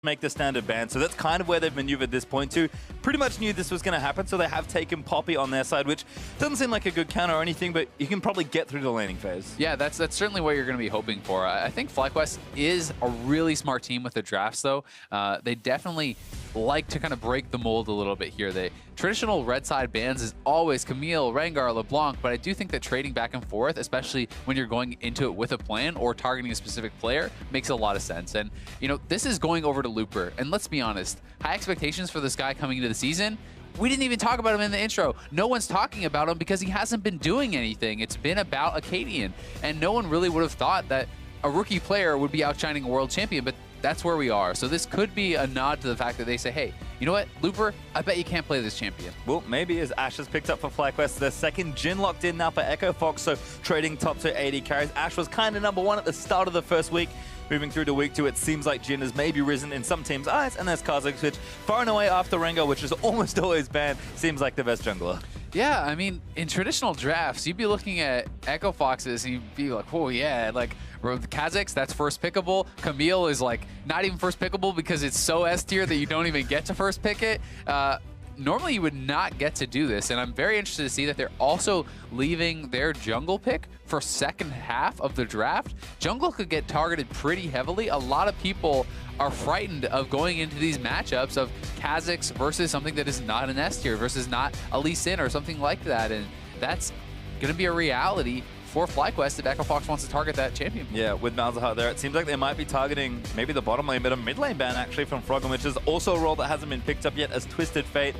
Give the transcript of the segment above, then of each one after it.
make the standard ban. So that's kind of where they've maneuvered this point to. Pretty much knew this was going to happen, so they have taken Poppy on their side, which doesn't seem like a good counter or anything, but you can probably get through the laning phase. Yeah, that's certainly what you're going to be hoping for. I think FlyQuest is a really smart team with the drafts, though. They definitely like to kind of break the mold a little bit here. Traditional red side bans is always Camille, Rengar, LeBlanc, but I do think that trading back and forth, especially when you're going into it with a plan or targeting a specific player, makes a lot of sense. And, you know, this is going over to Looper. And let's be honest, high expectations for this guy coming into the season. We didn't even talk about him in the intro. No one's talking about him because he hasn't been doing anything. It's been about Acadian. And no one really would have thought that a rookie player would be outshining a world champion, but that's where we are. So this could be a nod to the fact that they say, hey, you know what, Looper, I bet you can't play this champion. Well, maybe as Ashe has picked up for FlyQuest, their second Jhin locked in now for Echo Fox, so trading top to AD carries. Ashe was kind of #1 at the start of the first week. Moving through to week 2, it seems like Jhin has maybe risen in some teams' eyes, and there's Kha'Zix, which far and away after Rengar, which is almost always banned, seems like the best jungler. Yeah, I mean, in traditional drafts, you'd be looking at Echo Foxes, and you'd be like, oh yeah, like Kha'Zix, that's first pickable. Camille is like not even first pickable because it's so S tier that you don't even get to first pick it. Normally you would not get to do this, and I'm very interested to see that they're also leaving their jungle pick for second half of the draft. Jungle could get targeted pretty heavily. A lot of people are frightened of going into these matchups of Kha'Zix versus something that is not an S tier versus not a Lee Sin or something like that, and that's going to be a reality for FlyQuest if Echo Fox wants to target that champion. Yeah, with Malzahar there, it seems like they might be targeting maybe the bottom lane, but a mid lane ban actually from Froggen, which is also a role that hasn't been picked up yet, as Twisted Fate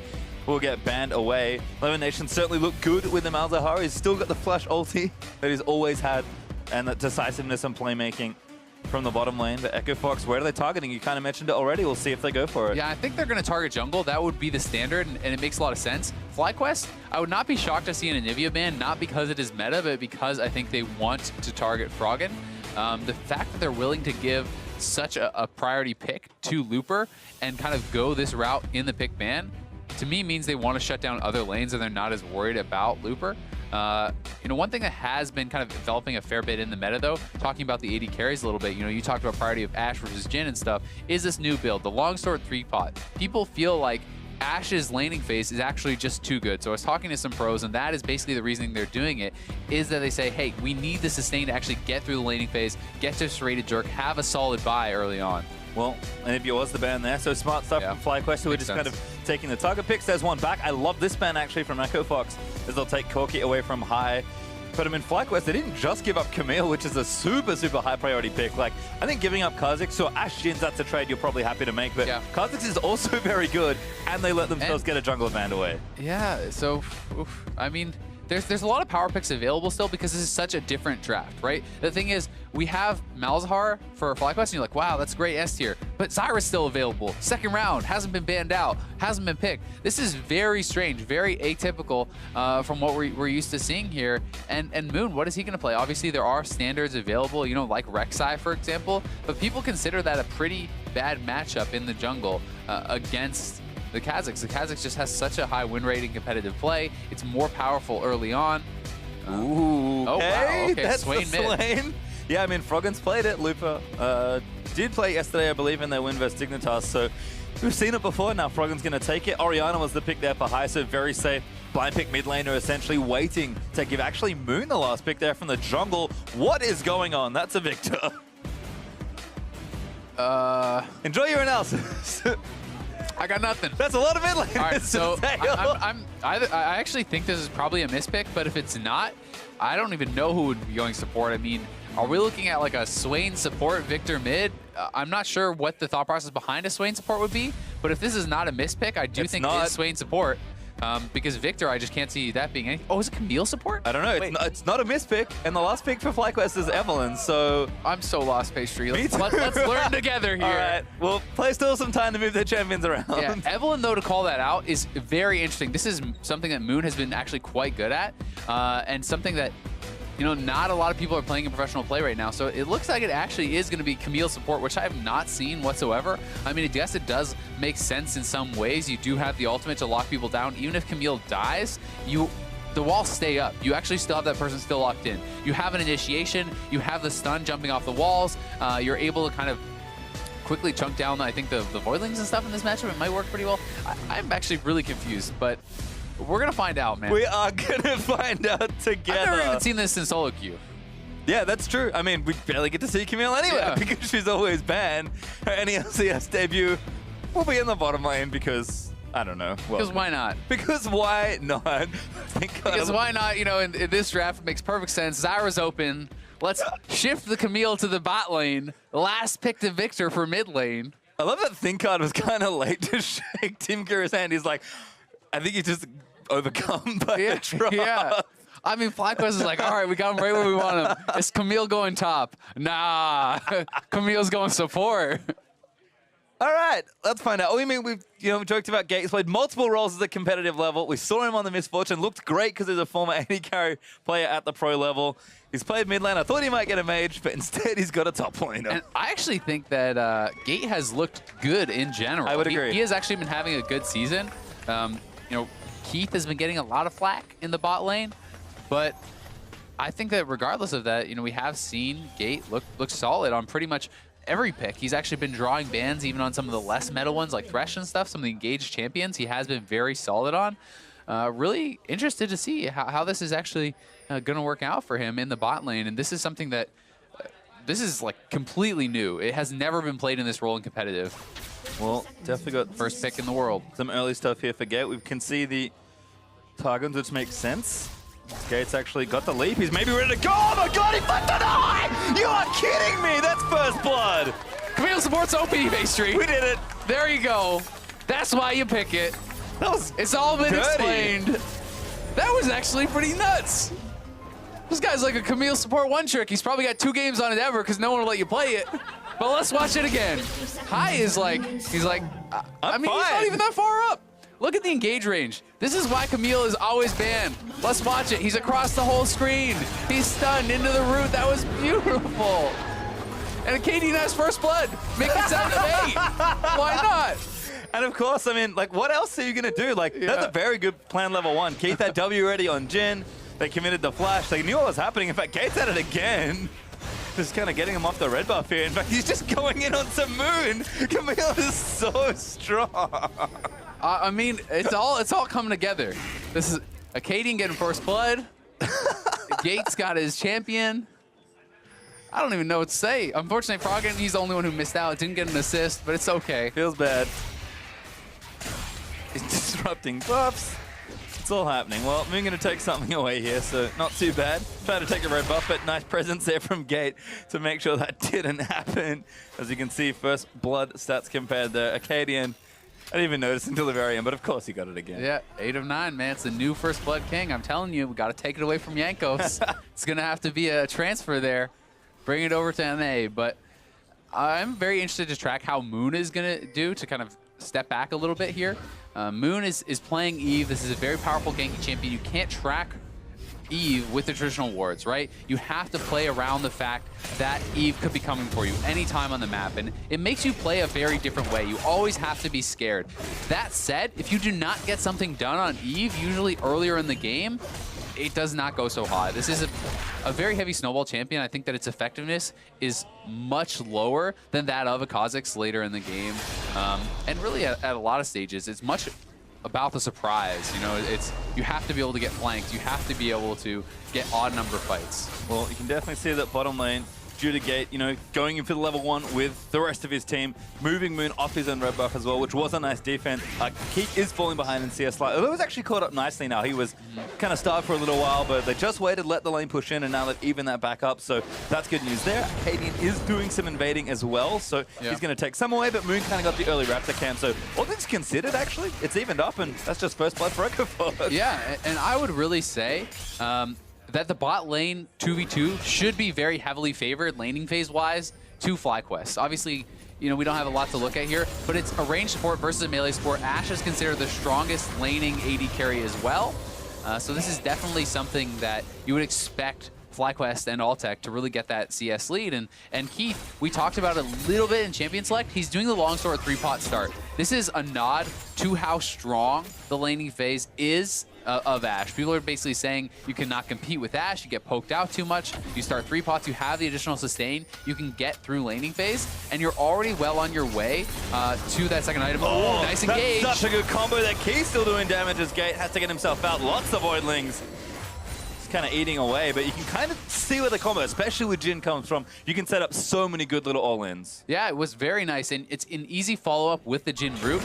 will get banned away. Eleven Nation certainly look good with the Malzahar. He's still got the flash ulti that he's always had, and the decisiveness and playmaking from the bottom lane. But Echo Fox, where are they targeting? You kind of mentioned it already. We'll see if they go for it. Yeah, I think they're going to target jungle. That would be the standard, and it makes a lot of sense. FlyQuest, I would not be shocked to see an Anivia ban, not because it is meta, but because I think they want to target Froggen. The fact that they're willing to give such a priority pick to Looper and kind of go this route in the pick ban, to me means they want to shut down other lanes and they're not as worried about Looper. You know, one thing that has been kind of developing a fair bit in the meta, though, talking about the AD carries a little bit, you know, you talked about priority of Ashe versus Jhin and stuff, is this new build, the Longsword 3-pot. People feel like Ashe's laning phase is actually just too good. So I was talking to some pros, and that is basically the reasoning they're doing it, is that they say, hey, we need the sustain to actually get through the laning phase, get to serrated jerk, have a solid buy early on. Well, Anivia was the ban there, so smart stuff from FlyQuest, who are just kind of taking the target picks. There's one back. I love this ban, actually, from Echo Fox, as they'll take Corki away from high. But I mean, FlyQuest, they didn't just give up Camille, which is a super, super high priority pick. Like, I think giving up Kha'Zix, so Ashe Jin's, that's a trade you're probably happy to make, but Kha'Zix is also very good, and they let themselves get a jungler banned away. Yeah, so, I mean, there's a lot of power picks available still because this is such a different draft, right? The thing is, we have Malzahar for FlyQuest, and you're like, wow, that's great S tier. But Zyra's still available. Second round, hasn't been banned out, hasn't been picked. This is very strange, very atypical from what we're used to seeing here. And Moon, what is he going to play? Obviously, there are standards available, you know, like Rek'Sai, for example, but people consider that a pretty bad matchup in the jungle against the Kha'Zix. The Kha'Zix just has such a high win rate in competitive play. It's more powerful early on. Ooh, oh, wow. Okay, that's Swain the Swain. Yeah, I mean, Froggen's played it. Looper did play yesterday, I believe, in their win versus Dignitas, so we've seen it before. Now Froggen's going to take it. Orianna was the pick there for high, so very safe. Blind pick mid laner, essentially waiting to give actually Moon the last pick there from the jungle. What is going on? That's a Victor. Enjoy your analysis. I got nothing. That's a lot of mid laners. All right, so I actually think this is probably a mispick, but if it's not, I don't even know who would be going support. I mean, are we looking at like a Swain support Victor mid? I'm not sure what the thought process behind a Swain support would be, but if this is not a mispick, I do think it is Swain support. Because Victor, I just can't see that being anything. Oh, is it Camille support? I don't know. It's not a mispick, and the last pick for FlyQuest is Evelyn, so... I'm so lost, Pastry. Let's learn together here. All right. Well, play still some time to move their champions around. Yeah, Evelyn, though, to call that out is very interesting. This is something that Moon has been actually quite good at, and something that, you know, not a lot of people are playing in professional play right now. So it looks like it actually is going to be Camille support, which I have not seen whatsoever. I mean, I guess it does make sense in some ways. You do have the ultimate to lock people down. Even if Camille dies, the walls stay up. You actually still have that person still locked in. You have an initiation. You have the stun jumping off the walls. You're able to kind of quickly chunk down, I think, the Voidlings and stuff in this matchup. It might work pretty well. I'm actually really confused, but we're going to find out, man. We are going to find out together. I've never even seen this in solo queue. Yeah, that's true. I mean, we barely get to see Camille anyway because she's always banned. Her any LCS debut will be in the bottom lane because, I don't know. Well, because why not? Because why not? Because why not? You know, in this draft, it makes perfect sense. Zyra's open. Let's shift the Camille to the bot lane. Last pick to Victor for mid lane. I love that ThinkCard was kind of late to shake Tim Kira's hand. He's like, I think he's just overcome by the drop. Yeah. I mean, FlyQuest is like, all right, we got him right where we want him. Is Camille going top? Nah, Camille's going support. All right, let's find out. I mean, we've joked about Gate. He's played multiple roles at the competitive level. We saw him on the Misfortune. Looked great because he's a former AD carry player at the pro level. He's played mid lane. I thought he might get a mage, but instead he's got a top laner. And I actually think that Gate has looked good in general. I would agree. He has actually been having a good season. Keith has been getting a lot of flack in the bot lane, but I think that regardless of that, we have seen Gate look solid on pretty much every pick. He's actually been drawing bans even on some of the less meta ones like Thresh and stuff, some of the engaged champions he has been very solid on. Really interested to see how this is actually going to work out for him in the bot lane. And this is something that, this is like completely new. It has never been played in this role in competitive. Well, definitely got first pick in the world. Some early stuff here for Gate. We can see the Targons, which makes sense. Gate's actually got the leap. He's maybe ready to go. Oh my god, he flipped an eye! You are kidding me! That's first blood! Camille supports OP, Maestri. We did it. There you go. That's why you pick it. It's all been explained. That was actually pretty nuts. This guy's like a Camille support one trick. He's probably got 2 games on it ever because no one will let you play it. But let's watch it again. High is like, he's like, I mean, he's not even that far up. Look at the engage range. This is why Camille is always banned. Let's watch it. He's across the whole screen. He's stunned into the root. That was beautiful. And a KD Nice first blood. Make it 7-8. Why not? And of course, I mean, like, what else are you going to do? Like, that's a very good plan level 1. Keith had W ready on Jhin. They committed the flash. They knew what was happening. In fact, Gate's at it again. Just kind of getting him off the red buff here. In fact, he's just going in on some Moon. Camille is so strong. I mean, it's all coming together. This is Acadian getting first blood. Gates got his champion. I don't even know what to say. Unfortunately, Froggen, he's the only one who missed out. Didn't get an assist, but it's okay. Feels bad. He's disrupting buffs. It's all happening. Well, Moon going to take something away here, so not too bad. Trying to take a red buff, but nice presence there from Gate to make sure that didn't happen. As you can see, first blood stats compared there. Acadian, I didn't even notice until the very end, but of course he got it again. Yeah, 8 of 9, man. It's the new first blood king. I'm telling you, we got to take it away from Yankos. It's going to have to be a transfer there. Bring it over to NA, but I'm very interested to track how Moon is going to do to kind of step back a little bit here. Moon is playing Eve. This is a very powerful ganking champion. You can't track Eve with the traditional wards, right? You have to play around the fact that Eve could be coming for you anytime on the map, and it makes you play a very different way. You always have to be scared. That said, if you do not get something done on Eve, usually earlier in the game, it does not go so hot. This is a very heavy snowball champion. I think that its effectiveness is much lower than that of a Kha'Zix later in the game. And really at a lot of stages, it's much about the surprise. You have to be able to get flanked. You have to be able to get odd number fights. Well, you can definitely see that bottom lane, due to Gate, going in for the level 1 with the rest of his team, moving Moon off his own red buff as well, which was a nice defense. Keith is falling behind in CS slightly. Although it was actually caught up nicely now. He was kind of starved for a little while, but they just waited, let the lane push in, and now they've evened that back up. So that's good news there. Acadian is doing some invading as well, so he's going to take some away, but Moon kind of got the early Raptor camp. So all things considered, actually, it's evened up, and that's just first blood for EchoForce. Yeah, and I would really say that the bot lane 2v2 should be very heavily favored laning phase-wise to FlyQuest. Obviously, we don't have a lot to look at here, but it's a range support versus a melee support. Ashe is considered the strongest laning AD carry as well. So this is definitely something that you would expect FlyQuest and Alltech to really get that CS lead. And Keith, we talked about it a little bit in Champion Select. He's doing the longsword 3-pot start. This is a nod to how strong the laning phase is of Ashe. People are basically saying you cannot compete with Ashe, you get poked out too much, you start 3 pots, you have the additional sustain, you can get through laning phase, and you're already well on your way to that second item. Oh, nice engage. That's such a good combo there. Key's still doing damage as Gate has to get himself out. Lots of Voidlings. Kind of eating away, but you can kind of see where the combo, especially with Jhin, comes from. You can set up so many good little all-ins. Yeah, it was very nice, and it's an easy follow-up with the Jhin root.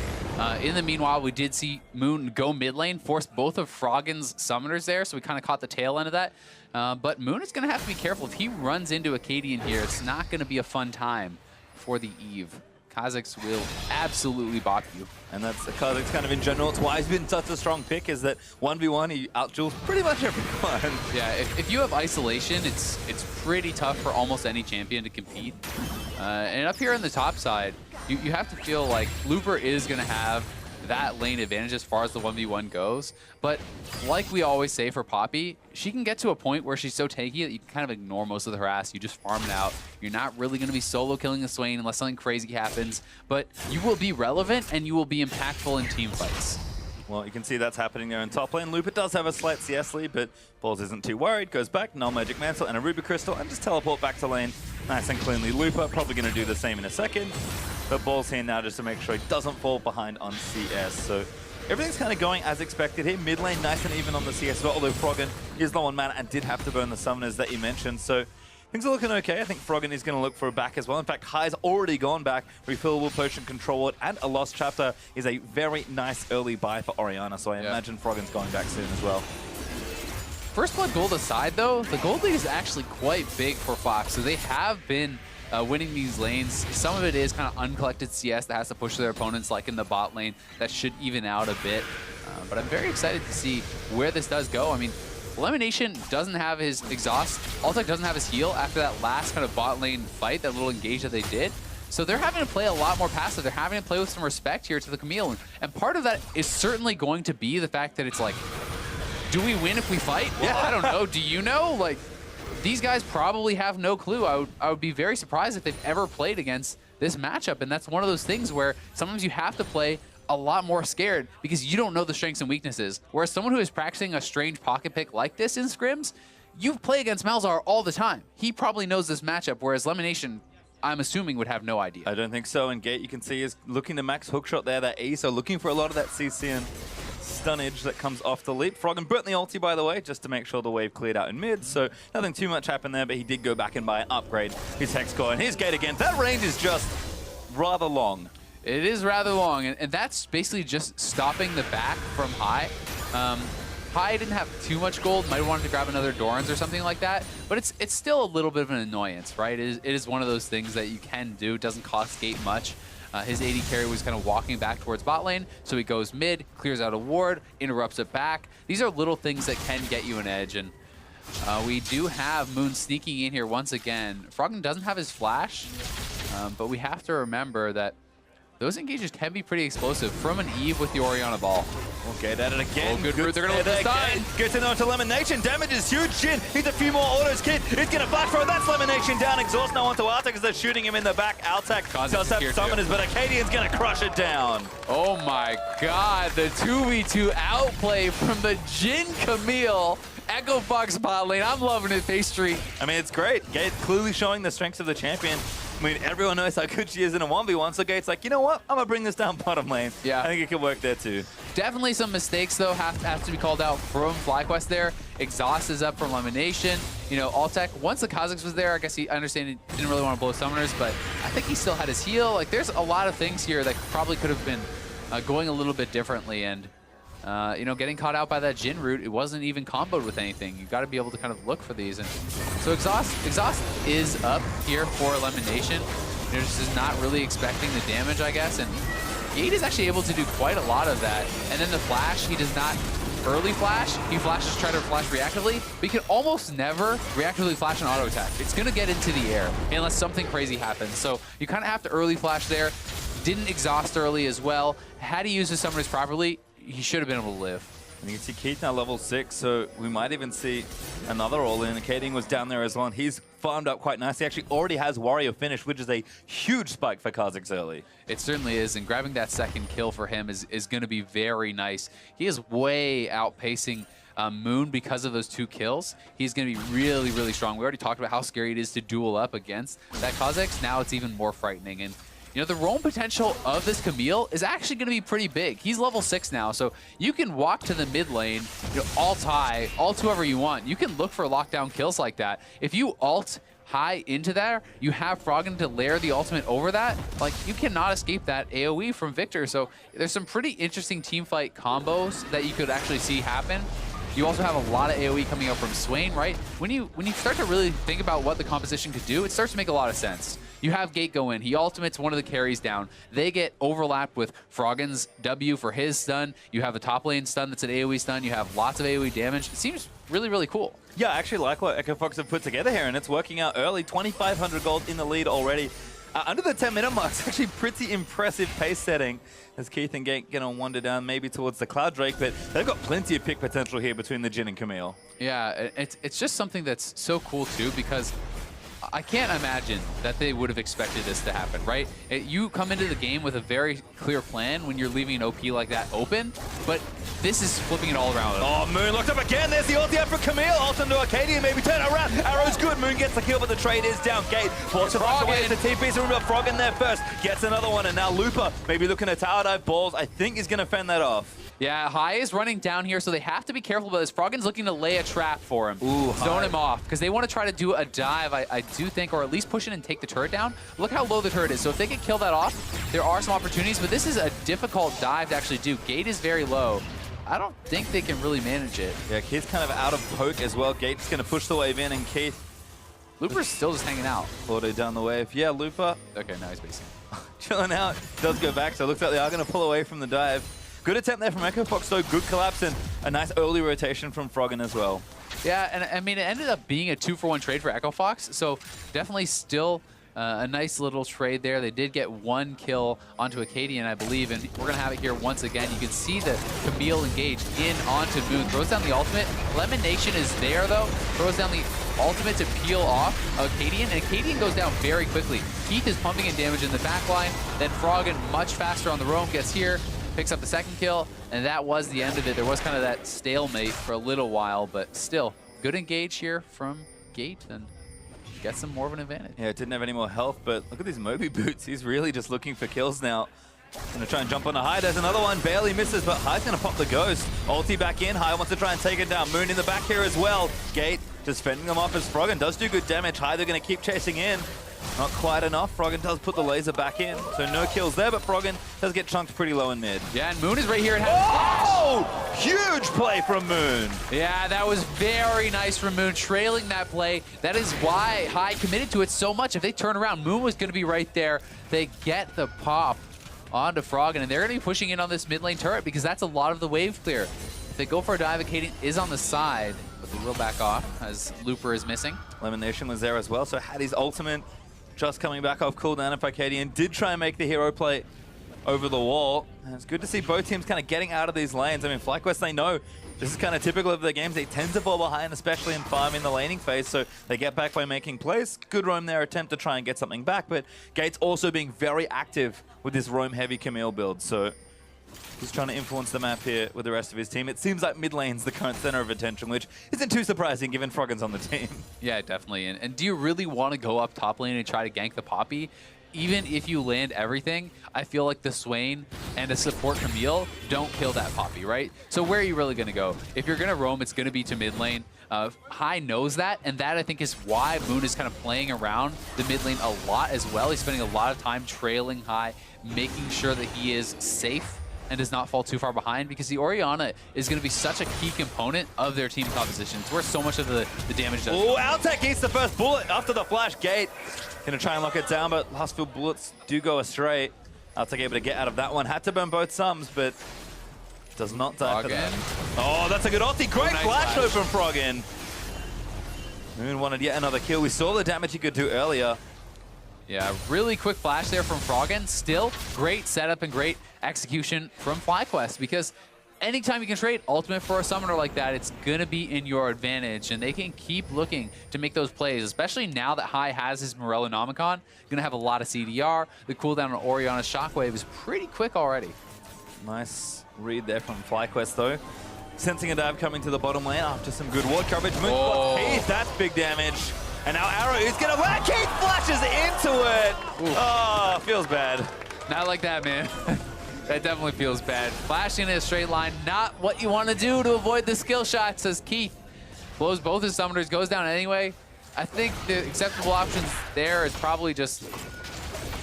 In the meanwhile, we did see Moon go mid lane, force both of Froggen's summoners there, so we kind of caught the tail end of that. But Moon is going to have to be careful. If he runs into Acadian here, it's not going to be a fun time for the Eve. Kha'Zix will absolutely bop you. And that's Kha'Zix kind of in general. It's why he's been such a strong pick, is that 1v1, he outduels pretty much everyone. Yeah, if you have isolation, it's pretty tough for almost any champion to compete. And up here on the top side, you have to feel like Looper is going to have that lane advantage as far as the 1v1 goes. But like we always say for Poppy, she can get to a point where she's so tanky that you can kind of ignore most of the harass. You just farm it out. You're not really going to be solo killing a Swain unless something crazy happens. But you will be relevant and you will be impactful in team fights. Well, you can see that's happening there in top lane. Looper does have a slight CS lead, but Balls isn't too worried. Goes back, null magic mantle and a ruby crystal, and just teleport back to lane. Nice and cleanly. Looper probably going to do the same in a second. But Balls here now just to make sure he doesn't fall behind on CS. So everything's kind of going as expected here. Mid lane nice and even on the CS as well, although Froggen is low on mana and did have to burn the summoners that you mentioned. So things are looking okay. I think Froggen is going to look for a back as well. In fact, High's already gone back. Refillable potion, control it, and a lost chapter is a very nice early buy for Orianna. So I imagine Froggen's going back soon as well. First blood gold aside, though, the gold lead is actually quite big for Fox. So they have been winning these lanes. Some of it is kind of uncollected CS that has to push their opponents, like in the bot lane. That should even out a bit. But I'm very excited to see where this does go. I mean, Elimination doesn't have his exhaust. Altec doesn't have his heal after that last kind of bot lane fight, that little engage that they did. So they're having to play a lot more passive. They're having to play with some respect here to the Camille. And part of that is certainly going to be the fact that it's like, do we win if we fight? Well, I don't know. Do you know? Like, these guys probably have no clue. I would be very surprised if they've ever played against this matchup. And that's one of those things where sometimes you have to play a lot more scared because you don't know the strengths and weaknesses. Whereas someone who is practicing a strange pocket pick like this in scrims, you play against Malzahar all the time. He probably knows this matchup, whereas Elimination, I'm assuming, would have no idea. I don't think so. And Gate, you can see, is looking to max hookshot there, that E, so looking for a lot of that CC and stunnage that comes off the leap. Froggen burnt the ulti, by the way, just to make sure the wave cleared out in mid, so nothing too much happened there, but he did go back and buy an upgrade. His Hex Core and his Gate again. That range is just rather long. It is rather long, and that's basically just stopping the back from High. High didn't have too much gold, might have wanted to grab another Doran's or something like that, but it's still a little bit of an annoyance, right? It is one of those things that you can do. It doesn't cost Gate much. His AD carry was kind of walking back towards bot lane, so he goes mid, clears out a ward, interrupts it back. These are little things that can get you an edge, and we do have Moon sneaking in here once again. Froggen doesn't have his flash, but we have to remember that those engages can be pretty explosive from an Eve with the Orianna ball. Okay, at it again. Oh, good route. They're going to let this die. Gets it onto Elimination. Damage is huge. Jhin needs a few more autos. Kid is going to flash for it. That's Elimination down. Exhaust now onto Artek as they're shooting him in the back. Altec does have summoners, but Acadian's going to crush it down. Oh my god, the 2v2 outplay from the Jhin Camille. Echo Fox bot lane. I'm loving it, Pastry. I mean, it's great. Gate clearly showing the strengths of the champion. I mean, everyone knows how good she is in a 1v1, so Gate's like, you know what? I'm going to bring this down bottom lane. Yeah. I think it could work there too. Definitely some mistakes, though, have to be called out from FlyQuest there. Exhaust is up from Elimination. You know, Altec, once the Kha'Zix was there, I guess I understand he didn't really want to blow summoners, but I think he still had his heal. Like, there's a lot of things here that probably could have been going a little bit differently, and you know, getting caught out by that Jhin root, it wasn't even comboed with anything. You got to be able to kind of look for these. And so exhaust is up here for Elimination. They're just not really expecting the damage, I guess. And Gate is actually able to do quite a lot of that. And then the flash, he does not early flash. He flashes, try to flash reactively, but he can almost never reactively flash an auto attack. It's going to get into the air unless something crazy happens. So you kind of have to early flash there. Didn't exhaust early as well. Had he used his summoners properly, he should have been able to live. And you can see Keith now level 6, so we might even see another all-in. Kading was down there as well, and he's farmed up quite nicely. He actually already has Warrior finished, which is a huge spike for Kha'Zix early. It certainly is, and grabbing that second kill for him is going to be very nice. He is way outpacing Moon because of those 2 kills. He's going to be really, really strong. We already talked about how scary it is to duel up against that Kha'Zix. Now it's even more frightening. And you know, the roam potential of this Camille is actually going to be pretty big. He's level 6 now, so you can walk to the mid lane, you know, alt high, alt whoever you want. You can look for lockdown kills like that. If you alt high into there, you have Froggen to layer the ultimate over that. Like, you cannot escape that AoE from Victor. So there's some pretty interesting teamfight combos that you could actually see happen. You also have a lot of AoE coming out from Swain, right? When you start to really think about what the composition could do, it starts to make a lot of sense. You have Gate go in. He ultimates one of the carries down. They get overlapped with Froggen's W for his stun. You have a top lane stun that's an AoE stun. You have lots of AoE damage. It seems really, really cool. Yeah, I actually like what Echo Fox have put together here, and it's working out early. 2,500 gold in the lead already. Under the 10-minute mark, it's actually pretty impressive pace setting as Keith and Gate going to wander down maybe towards the Cloud Drake, but they've got plenty of pick potential here between the Jhin and Camille. Yeah, it's just something that's so cool too, because I can't imagine that they would have expected this to happen, right? You come into the game with a very clear plan when you're leaving an OP like that open, but this is flipping it all around. Oh, Moon locked up again. There's the ulti out for Camille. Ult into Arcadia, maybe turn it around. Arrow's good. Moon gets the kill, but the trade is down. Gate forces away the TP. So we've got Froggen there first. Gets another one, and now Looper maybe looking at tower dive balls. I think he's going to fend that off. Yeah, High is running down here, so they have to be careful about this. Froggen's looking to lay a trap for him. Ooh, zone him off, because they want to try to do a dive, I do think, or at least push in and take the turret down. Look how low the turret is. So if they can kill that off, there are some opportunities, but this is a difficult dive to actually do. Gate is very low. I don't think they can really manage it. Yeah, Keith's kind of out of poke as well. Gate's going to push the wave in, and Keith... Looper's still just hanging out. Auto down the wave. Yeah, Looper. Okay, now he's basing. Chilling out. Does go back, so it looks like they are going to pull away from the dive. Good attempt there from Echo Fox, though. Good collapse and a nice early rotation from Froggen as well. Yeah, and I mean, it ended up being a 2-for-1 trade for Echo Fox, so definitely still a nice little trade there. They did get 1 kill onto Acadian, I believe, and we're going to have it here once again. You can see the Camille engaged in onto Moon. Throws down the ultimate. Lemon Nation is there, though. Throws down the ultimate to peel off Acadian, and Acadian goes down very quickly. Keith is pumping in damage in the back line, then Froggen much faster on the roam, gets here, picks up the second kill, and that was the end of it. There was kind of that stalemate for a little while, but still, good engage here from Gate, and gets them more of an advantage. Yeah, it didn't have any more health, but look at these Moby boots. He's really just looking for kills now. Gonna try and jump on the High. There's another one, barely misses, but High's gonna pop the Ghost. Ulti back in, High wants to try and take it down. Moon in the back here as well. Gate just fending them off as Froggen does do good damage. High, they're gonna keep chasing in. Not quite enough. Froggen does put the laser back in, so no kills there, but Froggen does get chunked pretty low in mid. Yeah, and Moon is right here and has oh! Huge play from Moon. Yeah, that was very nice from Moon, trailing that play. That is why High committed to it so much. If they turn around, Moon was going to be right there. They get the pop onto Froggen, and they're going to be pushing in on this mid lane turret because that's a lot of the wave clear. If they go for a dive, Acadian is on the side, but they will back off as Looper is missing. Lemon Nation was there as well, so had his ultimate just coming back off cooldown. If Arcadian did try and make the hero play over the wall. And it's good to see both teams kind of getting out of these lanes. I mean, FlyQuest, they know this is kind of typical of their games. They tend to fall behind, especially in farm in the laning phase, so they get back by making plays. Good roam there, attempt to try and get something back, but Gates also being very active with this roam-heavy Camille build, so he's trying to influence the map here with the rest of his team. It seems like mid lane's the current center of attention, which isn't too surprising given Froggen's on the team. Yeah, definitely. And do you really want to go up top lane and try to gank the Poppy? Even if you land everything, I feel like the Swain and a support Camille don't kill that Poppy, right? So where are you really going to go? If you're going to roam, it's going to be to mid lane. High knows that, and that I think is why Moon is kind of playing around the mid lane a lot as well. He's spending a lot of time trailing High, making sure that he is safe and does not fall too far behind, because the Orianna is going to be such a key component of their team composition. It's where so much of the damage does. Oh, Altec eats the first bullet after the flash. Gate gonna try and lock it down, but last few bullets do go astray. Altec able to get out of that one. Had to burn both sums, but does not die for that. Oh, that's a good ulti. Great nice flash though from Froggen. Moon wanted yet another kill. We saw the damage he could do earlier. Yeah, really quick flash there from Froggen. Still, great setup and great execution from FlyQuest, because anytime you can trade ultimate for a summoner like that, it's going to be in your advantage, and they can keep looking to make those plays, especially now that Hai has his Morellonomicon. Going to have a lot of CDR. The cooldown on Orianna's Shockwave is pretty quick already. Nice read there from FlyQuest, though. Sensing a dive coming to the bottom lane after some good ward coverage. Moon Keith, that's big damage. And now Arrow is going to work. Keith flashes into it. Ooh. Oh, feels bad. Not like that, man. That definitely feels bad. Flashing in a straight line, not what you want to do to avoid the skill shot, says Keith. Blows both his summoners, goes down anyway. I think the acceptable options there is probably just,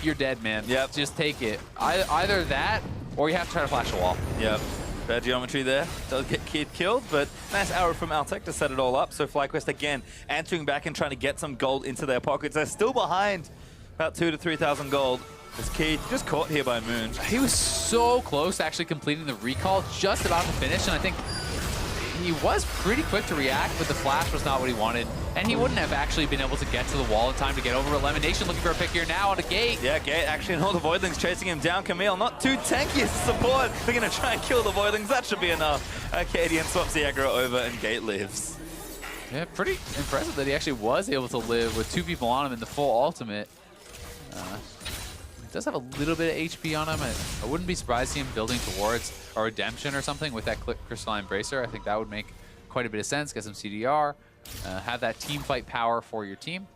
you're dead, man. Yep. Just take it. Either that, or you have to try to flash a wall. Yep. Bad geometry there. Does get Keith killed, but nice arrow from Altec to set it all up. So FlyQuest again answering back and trying to get some gold into their pockets. They're still behind about 2,000 to 3,000 gold. As Keith just caught here by Moon. He was so close to actually completing the recall, just about to finish, and I think he was pretty quick to react, but the flash was not what he wanted. And he wouldn't have actually been able to get to the wall in time to get over. Elimination looking for a pick here now on a Gate. Yeah, Gate actually, and all the Voidlings chasing him down. Camille, not too tanky as support. They're going to try and kill the Voidlings. That should be enough. Arcadian swaps the aggro over and Gate lives. Yeah, pretty impressive that he actually was able to live with 2 people on him in the full ultimate. Does have a little bit of HP on him. I wouldn't be surprised to see him building towards a redemption or something with that Crystalline Bracer. I think that would make quite a bit of sense. Get some CDR, have that team fight power for your team.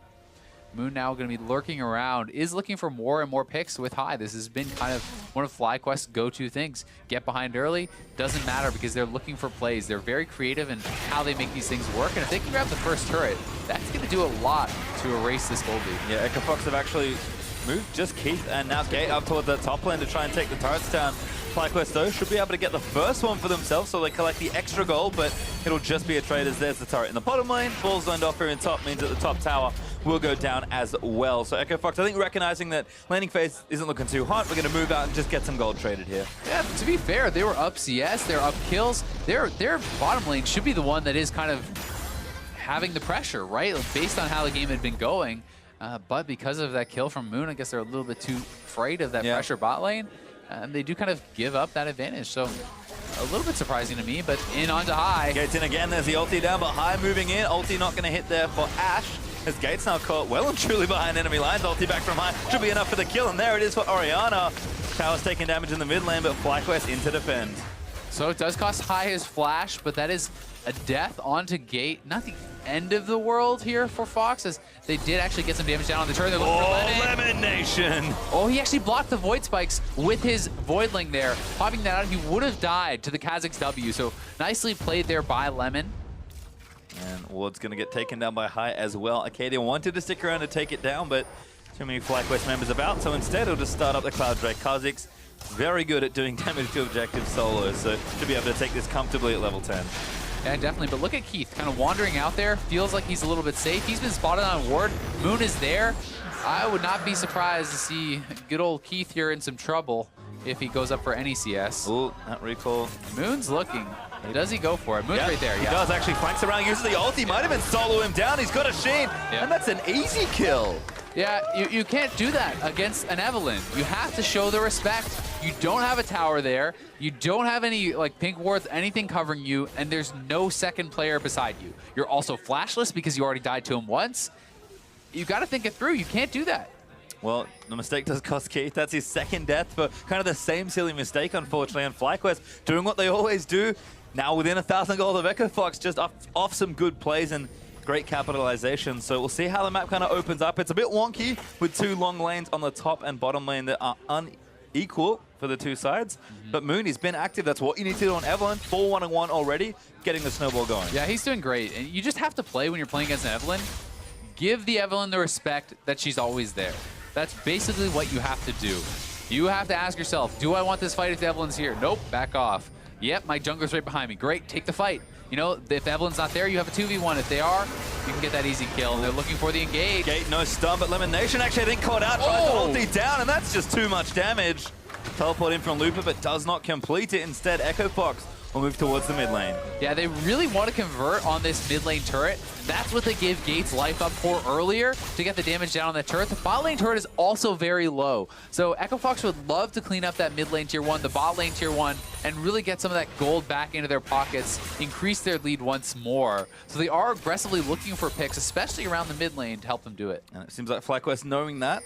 Moon now going to be lurking around, is looking for more and more picks with Hai. This has been kind of one of FlyQuest's go-to things. Get behind early, doesn't matter because they're looking for plays. They're very creative in how they make these things work, and if they can grab the first turret, that's going to do a lot to erase this gold lead. Yeah, Echo Fox have actually moved just Keith, and now Gate up towards the top lane to try and take the turrets down. FlyQuest, though, should be able to get the first one for themselves, so they collect the extra gold, but it'll just be a trade as there's the turret in the bottom lane. Balls lined off here in top means that the top tower will go down as well. So Echo Fox, I think recognizing that laning phase isn't looking too hot, we're going to move out and just get some gold traded here. Yeah, to be fair, they were up CS, they're up kills. Their bottom lane should be the one that is kind of having the pressure, right? Like, based on how the game had been going. But because of that kill from Moon, I guess they're a little bit too afraid of that pressure bot lane. And they do kind of give up that advantage. So a little bit surprising to me, but in onto Hai. Gates in again, there's the ulti down, but Hai moving in. Ulti not going to hit there for Ashe. As Gates now caught well and truly behind enemy lines. Ulti back from Hai. Should be enough for the kill, and there it is for Orianna. Tower's taking damage in the mid lane, but FlyQuest in to defend. So it does cost Hai his flash, but that is a death onto Gate. Not the end of the world here for Fox, as they did actually get some damage down on the turret. They're looking for Lemon Nation! Oh, he actually blocked the Void Spikes with his Voidling there. Popping that out, he would have died to the Kha'Zix W, so nicely played there by Lemon. And Ward's going to get taken down by Hai as well. Arcadia wanted to stick around to take it down, but too many FlyQuest members about, so instead he'll just start up the Cloud Drake. Kha'Zix very good at doing damage to objectives solo, so should be able to take this comfortably at level 10. Yeah, definitely. But look at Keith, kind of wandering out there. Feels like he's a little bit safe. He's been spotted on ward. Moon is there. I would not be surprised to see good old Keith here in some trouble if he goes up for any CS. Ooh, that recall. Moon's looking. Does he go for it? Moon's right there, He does actually. Flanks around, uses the ult. He might have been solo him down. He's got a Sheen, and that's an easy kill. Yeah, you can't do that against an Evelynn. You have to show the respect. You don't have a tower there. You don't have any like pink wards, anything covering you, and there's no second player beside you. You're also flashless because you already died to him once. You got to think it through. You can't do that. Well, the mistake does cost Keith. That's his second death for kind of the same silly mistake, unfortunately, on FlyQuest, doing what they always do. Now within 1,000 gold of Echo Fox, just off some good plays and great capitalization. So we'll see how the map kind of opens up. It's a bit wonky with 2 long lanes on the top and bottom lane that are unequal for the 2 sides. But Moon, he's been active. That's what you need to do on Evelynn. 4-1-1 already, getting the snowball going. Yeah, he's doing great. And you just have to play when you're playing against an Evelynn. Give the Evelynn the respect that she's always there. That's basically what you have to do. You have to ask yourself, do I want this fight if the Evelynn's here? Nope, back off. Yep, my jungler's right behind me. Great, take the fight. You know, if Evelynn's not there, you have a 2v1. If they are, you can get that easy kill. And they're looking for the engage. Gate, no stun, but Lemon Nation actually, I think, caught out. Tries to ulti down, and that's just too much damage. Teleport in from Looper, but does not complete it. Instead, Echo Fox will move towards the mid lane. Yeah, they really want to convert on this mid lane turret. That's what they gave Gates life up for earlier to get the damage down on the turret. The bot lane turret is also very low. So Echo Fox would love to clean up that mid lane tier 1, the bot lane tier 1, and really get some of that gold back into their pockets, increase their lead once more. So they are aggressively looking for picks, especially around the mid lane, to help them do it. And it seems like FlyQuest, knowing that,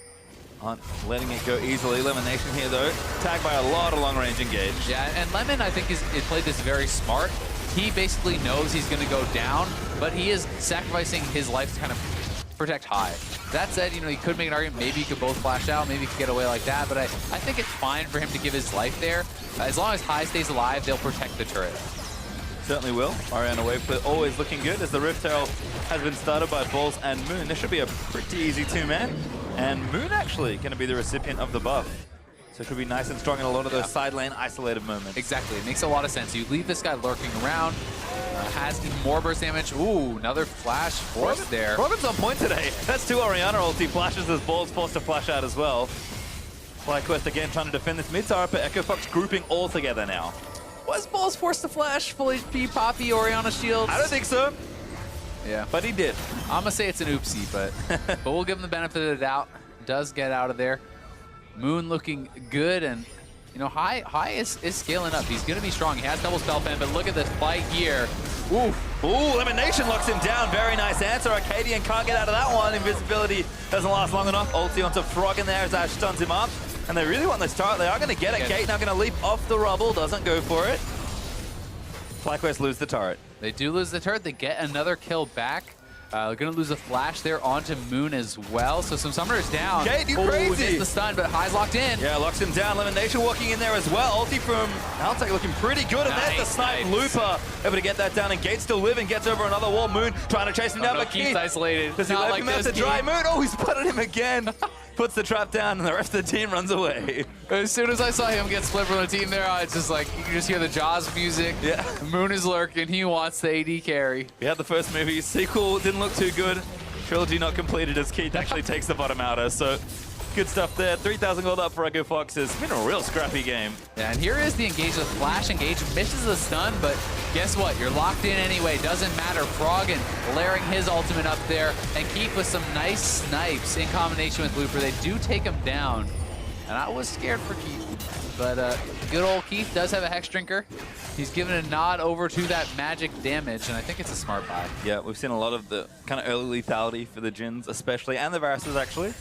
aren't letting it go easily. Elimination here, though, tagged by a lot of long-range engage. Yeah, and Lemon, I think, he played this very smart. He basically knows he's going to go down, but he is sacrificing his life to kind of protect High. That said, you know, he could make an argument. Maybe he could both flash out. Maybe he could get away like that. But I think it's fine for him to give his life there. As long as High stays alive, they'll protect the turret. Certainly will. Orianna wave play always looking good as the Rift Herald has been started by Balls and Moon. This should be a pretty easy two-man. And Moon actually going to be the recipient of the buff. So it could be nice and strong in a lot of those side lane isolated moments. Exactly. It makes a lot of sense. You leave this guy lurking around, has even more burst damage. Ooh, another flash forced there. Robin's on point today. That's 2 Orianna ulti flashes as Balls forced to flash out as well. FlyQuest again trying to defend this mid tower, but Echo Fox grouping all together now. Was Balls forced to flash full HP Poppy Orianna shields? I don't think so. Yeah. But he did. I'm going to say it's an oopsie, but we'll give him the benefit of the doubt. Does get out of there. Moon looking good, and you know, High is scaling up. He's going to be strong. He has double spell pen, but look at this fight here. Ooh. Ooh, Elimination locks him down. Very nice answer. Arcadian can't get out of that one. Invisibility doesn't last long enough. Ulti onto Frog in there as Ash stuns him up. And they really want this turret. They are going to get it. Gate now going to leap off the rubble. Doesn't go for it. FlyQuest lose the turret. They do lose the turret. They get another kill back. They're going to lose a flash there onto Moon as well. So some Summoners down. Gate, you crazy! Missed the stun, but High's locked in. Yeah, locks him down. Elimination walking in there as well. Ulti from Altec looking pretty good. And there's the snipe Looper. Able to get that down. And Gate still living. Gets over another wall. Moon trying to chase him down. No, But Keith's isolated. Does he let him out to dry? Moon, oh, he's putting him again. Puts the trap down, and the rest of the team runs away. As soon as I saw him get split from the team there, it's just like, you can just hear the Jaws music. Yeah. Moon is lurking. He wants the AD carry. We had the first movie. Sequel didn't look too good. Trilogy not completed as Keith actually takes the bottom outer. So good stuff there. 3,000 gold up for Echo Fox. It's been a real scrappy game. Yeah, and here is the engage with Flash engage. Misses the stun, but guess what? You're locked in anyway. Doesn't matter. Froggen layering his ultimate up there, and Keith with some nice snipes in combination with Looper. They do take him down, and I was scared for Keith. But good old Keith does have a Hex Drinker. He's given a nod over to that magic damage, and I think it's a smart buy. Yeah, we've seen a lot of the kind of early lethality for the Jins, especially, and the Varuses, actually.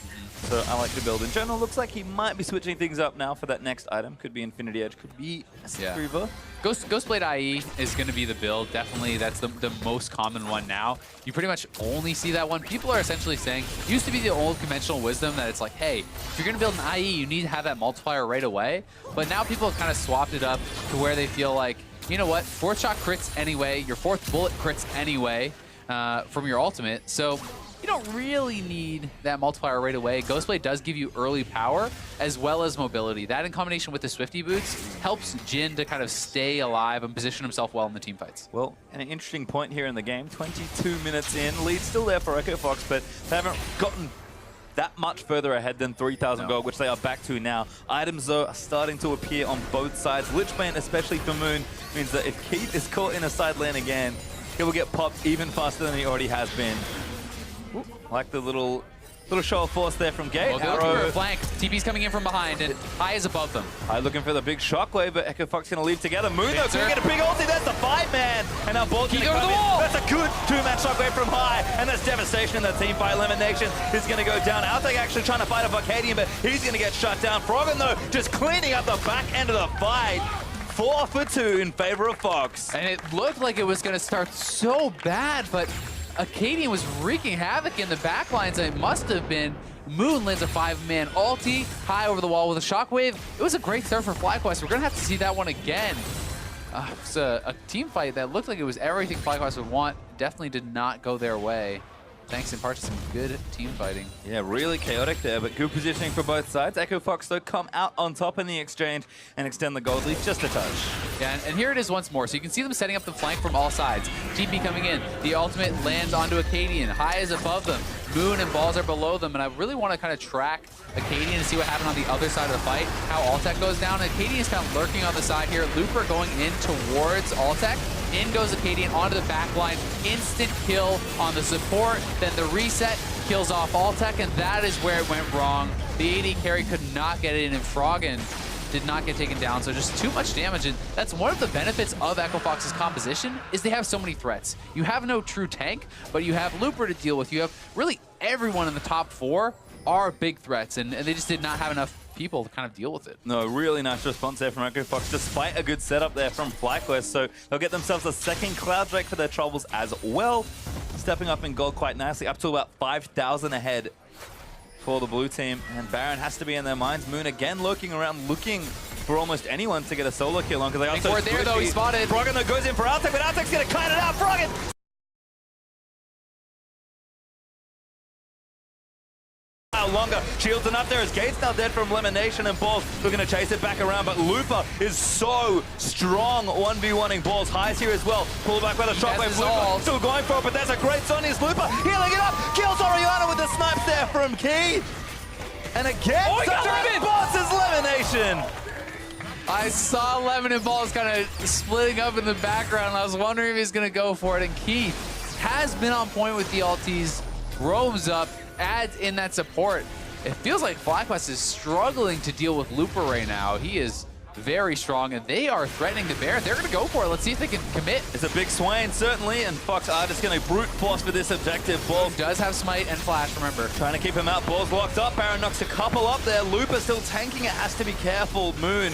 So I like the build in general. Looks like he might be switching things up now for that next item. Could be Infinity Edge, could be Scriva. Ghostblade IE is going to be the build. Definitely, that's the most common one now. You pretty much only see that one. People are essentially saying, it used to be the old conventional wisdom that it's like, hey, if you're going to build an IE, you need to have that multiplier right away. But now people have kind of swapped it up to where they feel like, you know what, 4th shot crits anyway, your 4th bullet crits anyway from your ultimate. So you don't really need that multiplier right away. Ghostblade does give you early power as well as mobility. That in combination with the Swifty boots helps Jin to kind of stay alive and position himself well in the team fights. Well, an interesting point here in the game. 22 minutes in, lead still there for Echo Fox, but they haven't gotten that much further ahead than 3,000 gold, which they are back to now. Items, though, are starting to appear on both sides. Lichbane, especially for Moon, means that if Keith is caught in a side lane again, he will get popped even faster than he already has been. Ooh, like the little show of force there from Gate. Well, looking for a flank. TP's coming in from behind, and High is above them. High looking for the big shockwave, but Echo Fox going to leave together. Moon, though, going to get a big ulti. That's the 5-man. And now Ball's going to come in. That's a good 2-man shockwave from High. And that's devastation in the team fight. Elimination is going to go down. Altec actually trying to fight off Arcadian, but he's going to get shut down. Froggen, though, just cleaning up the back end of the fight. 4 for 2 in favor of Fox. And it looked like it was going to start so bad, but Arcadian was wreaking havoc in the backlines, and it must have been. Moon lands a 5-man ulti, High over the wall with a shockwave. It was a great start for FlyQuest. We're going to have to see that one again. It was a team fight that looked like it was everything FlyQuest would want. Definitely did not go their way. thanks in part to some good team fighting. Yeah, really chaotic there, but good positioning for both sides. Echo Fox, though, come out on top in the exchange and extend the gold lead just a touch. Yeah, and here it is once more. So you can see them setting up the flank from all sides. TP coming in. The ultimate lands onto Acadian. High is above them. Moon and Balls are below them, and I really want to kind of track Acadian and see what happened on the other side of the fight, how Altec goes down. Acadian is kind of lurking on the side here. Looper going in towards Altec. In goes Acadian onto the back line. Instant kill on the support. Then the reset kills off Altec, and that is where it went wrong. The AD carry could not get it in, and Froggen did not get taken down, so just too much damage. And that's one of the benefits of Echo Fox's composition, is they have so many threats. You have no true tank, but you have Looper to deal with. You have really everyone in the top 4 are big threats, and they just did not have enough people to kind of deal with it. No, really nice response there from Echo Fox, despite a good setup there from FlyQuest. So they'll get themselves a second Cloud Drake for their troubles as well. Stepping up in gold quite nicely, up to about 5,000 ahead for the blue team. And Baron has to be in their minds. Moon again lurking around, looking for almost anyone to get a solo kill on, because they also there though, he spotted. Froggen though goes in for Altec, but Altec's gonna kite it out. Froggen! Longer. Shields enough there as Gate's now dead from elimination, and Balls looking to chase it back around, but Looper is so strong 1v1ing Balls. Highs here as well. Pull back with a shockwave. Looper still going for it, but there's a great Sonya's Looper healing it up. Kills Oriana with the snipes there from Key. And again, Balls' elimination. I saw Lemon and Balls kind of splitting up in the background. I was wondering if he's going to go for it, and Keith has been on point with the ultis, roams up, adds in that support. It feels like FlyQuest is struggling to deal with Looper right now. He is very strong, and they are threatening the Baron. They're going to go for it. Let's see if they can commit. It's a big Swain, certainly, and Fox are just going to brute force for this objective. Balls does have Smite and Flash, remember. Trying to keep him out. Balls locked up. Baron knocks a couple up there. Looper still tanking it. Has to be careful. Moon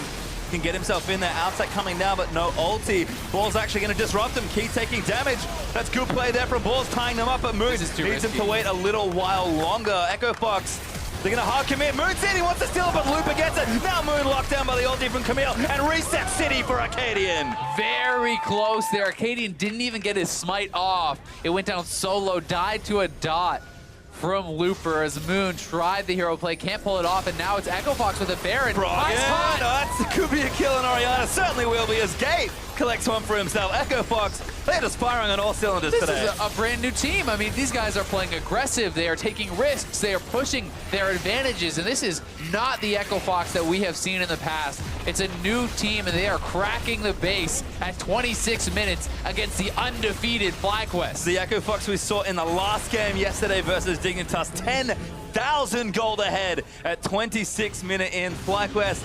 can get himself in there. Outside coming down, but no ulti. Balls actually going to disrupt him. Key taking damage. That's good play there from Balls, tying them up, but Moon needs him to wait a little while longer. Echo Fox, they're going to hard commit. Moon City wants to steal it, but Looper gets it. Now Moon locked down by the ulti from Camille, and reset City for Acadian. Very close there. Acadian didn't even get his smite off. It went down solo, died to a dot from Looper as Moon tried the hero play, can't pull it off, and now it's Echo Fox with a Baron. That could be a kill on Oriana. Certainly will be, as Gate collects one for himself. Echo Fox, they're just firing on all cylinders today. This is a brand new team. I mean, these guys are playing aggressive. They are taking risks. They are pushing their advantages, and this is not the Echo Fox that we have seen in the past. It's a new team, and they are cracking the base at 26 minutes against the undefeated FlyQuest. The Echo Fox we saw in the last game yesterday versus Dignitas, 10,000 gold ahead at 26 minute in. FlyQuest,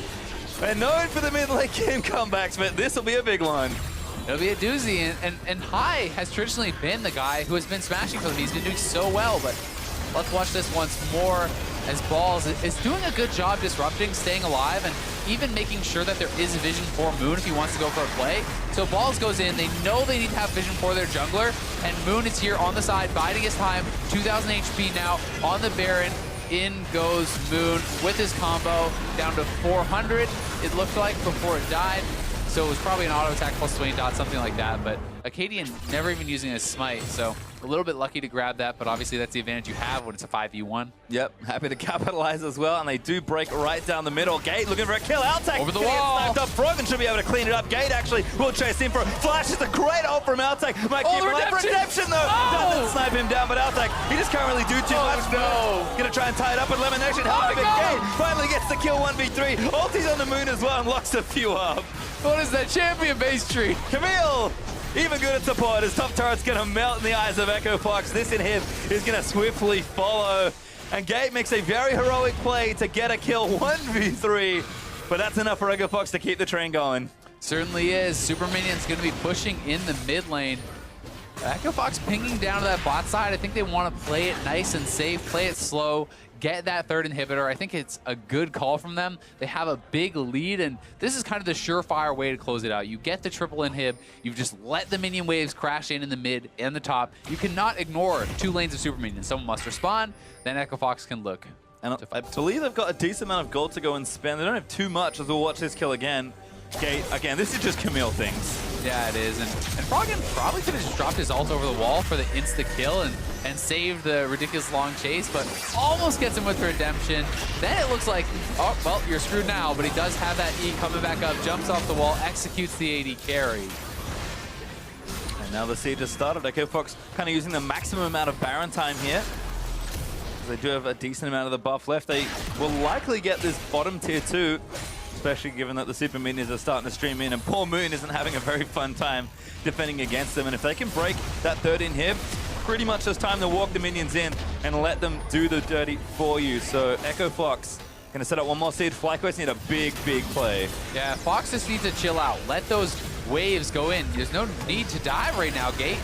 they're known for the mid-lane game comebacks, but this will be a big one. It'll be a doozy, and High has traditionally been the guy who has been smashing for them. He's been doing so well, but let's watch this once more as Balls is doing a good job disrupting, staying alive, and even making sure that there is vision for Moon if he wants to go for a play. So Balls goes in, they know they need to have vision for their jungler, and Moon is here on the side, biding his time, 2,000 HP now on the Baron. In goes Moon with his combo, down to 400, it looked like, before it died. So it was probably an auto attack plus Swain dot, something like that, but Acadian never even using his smite, so a little bit lucky to grab that, but obviously that's the advantage you have when it's a 5v1. Yep, happy to capitalize as well, and they do break right down the middle. Gate looking for a kill. Altec over the wall. Sniped up. Froggen should be able to clean it up. Gate actually will chase in for Flash. Is a great ult from Altec. Might keep it. Redemption though doesn't snipe him down, but Altec, he just can't really do too much. No. Gonna try and tie it up with elimination. Helping Gate finally gets the kill 1v3. Ulti's on the Moon as well and locks a few up. What is that champion base tree? Camille, even good at support. His top turret's going to melt in the eyes of Echo Fox. This in him is going to swiftly follow. And Gate makes a very heroic play to get a kill 1v3. But that's enough for Echo Fox to keep the train going. Certainly is. Super Minion's going to be pushing in the mid lane. Echo Fox pinging down to that bot side. I think they want to play it nice and safe, play it slow, get that third inhibitor. I think it's a good call from them. They have a big lead, and this is kind of the surefire way to close it out. You get the triple inhib, you've just let the minion waves crash in the mid and the top. You cannot ignore 2 lanes of super minions. Someone must respond, then Echo Fox can look. And I believe they've got a decent amount of gold to go and spend. They don't have too much, as we'll watch this kill again. Gate, again, this is just Camille things. Yeah, it is. And Froggen probably could have just dropped his ult over the wall for the insta-kill and saved the ridiculous long chase, but almost gets him with redemption. Then it looks like, oh, well, you're screwed now, but he does have that E coming back up, jumps off the wall, executes the AD carry. And now the siege has started. FlyQuest kind of using the maximum amount of Baron time here. They do have a decent amount of the buff left. They will likely get this bottom tier 2, especially given that the super minions are starting to stream in, and poor Moon isn't having a very fun time defending against them. And if they can break that third inhib, pretty much just time to walk the minions in and let them do the dirty for you. So FlyQuest gonna set up one more siege. FlyQuest need a big play. Yeah, Fox just needs to chill out. Let those waves go in. There's no need to dive right now, Gate.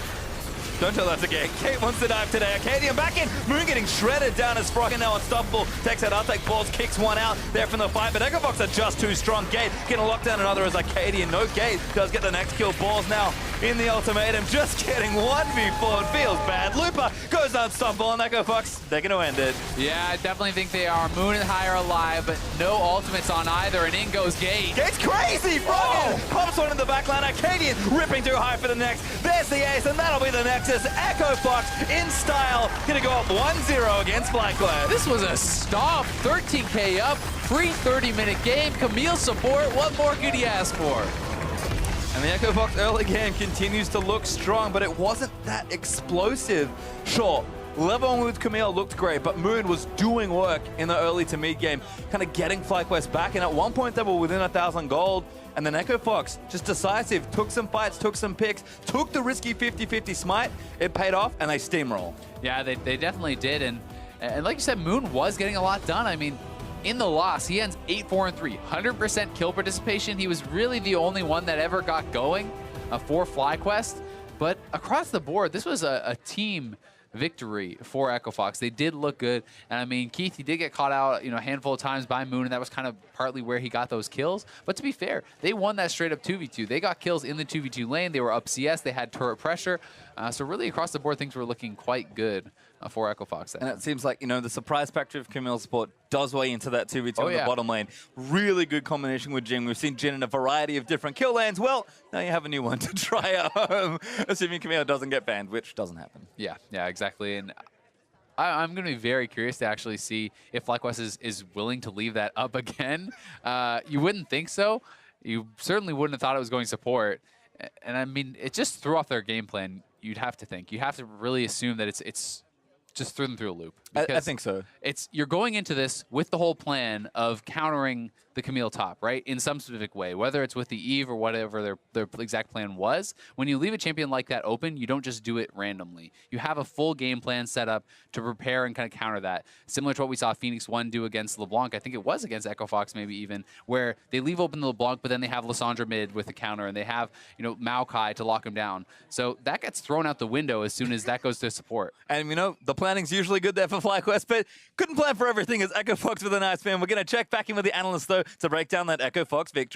Don't tell that to Gate. Gate wants to dive today. Arcadian back in. Moon getting shredded down as Froggen now unstoppable. Takes out Arctic balls, kicks one out there from the fight, but FlyQuest are just too strong. Gate getting locked down another as Arcadian. No, Gate does get the next kill. Balls now in the ultimatum, just getting 1v4. It feels bad. Looper goes unstoppable, and FlyQuest, they're going to end it. Yeah, I definitely think they are. Moon and High are alive, but no ultimates on either, and in goes Gate. Gate's crazy! Froggen pops one in the backline. Arcadian ripping through High for the next. There's the ace, and that'll be the next. FlyQuest in style, gonna go up 1-0 against FlyQuest. This was a stomp, 13K up, free 30-minute game. Camille support, what more could he ask for? And the FlyQuest early game continues to look strong, but it wasn't that explosive. Sure, level 1 with Camille looked great, but Moon was doing work in the early to mid game, kind of getting FlyQuest back, and at one point they were within 1,000 gold. And then FlyQuest, just decisive, took some fights, took some picks, took the risky 50-50 smite. It paid off, and they steamroll. Yeah, they definitely did. And like you said, Moon was getting a lot done. I mean, in the loss, he ends 8-4-3, 100% kill participation. He was really the only one that ever got going for FlyQuest. But across the board, this was a team victory for FlyQuest. They did look good. And I mean, Keith, he did get caught out, a handful of times by Moon, and that was kind of partly where he got those kills. But to be fair, they won that straight up 2v2. They got kills in the 2v2 lane. They were up CS. They had turret pressure. So really across the board, things were looking quite good for FlyQuest. And it seems like, the surprise factor of Camille's support does weigh into that 2v2 in the bottom lane. Really good combination with Jin. We've seen Jin in a variety of different kill lanes. Well, now you have a new one to try at home, assuming Camille doesn't get banned, which doesn't happen. Yeah, exactly. And I'm going to be very curious to actually see if FlyQuest is willing to leave that up again. You wouldn't think so. You certainly wouldn't have thought it was going support. And I mean, it just threw off their game plan, you'd have to think. You have to really assume that it's just threw them through a loop. I think so. You're going into this with the whole plan of countering the Camille top, right? In some specific way, whether it's with the Eve or whatever their exact plan was. When you leave a champion like that open, you don't just do it randomly. You have a full game plan set up to prepare and kind of counter that. Similar to what we saw Phoenix 1 do against LeBlanc. I think it was against FlyQuest maybe even, where they leave open the LeBlanc, but then they have Lissandra mid with the counter, and they have, Maokai to lock him down. So that gets thrown out the window as soon as that goes to support. And the planning's usually good there for FlyQuest, but couldn't plan for everything as FlyQuest with a nice fan. We're going to check back in with the analysts, though, to break down that FlyQuest victory.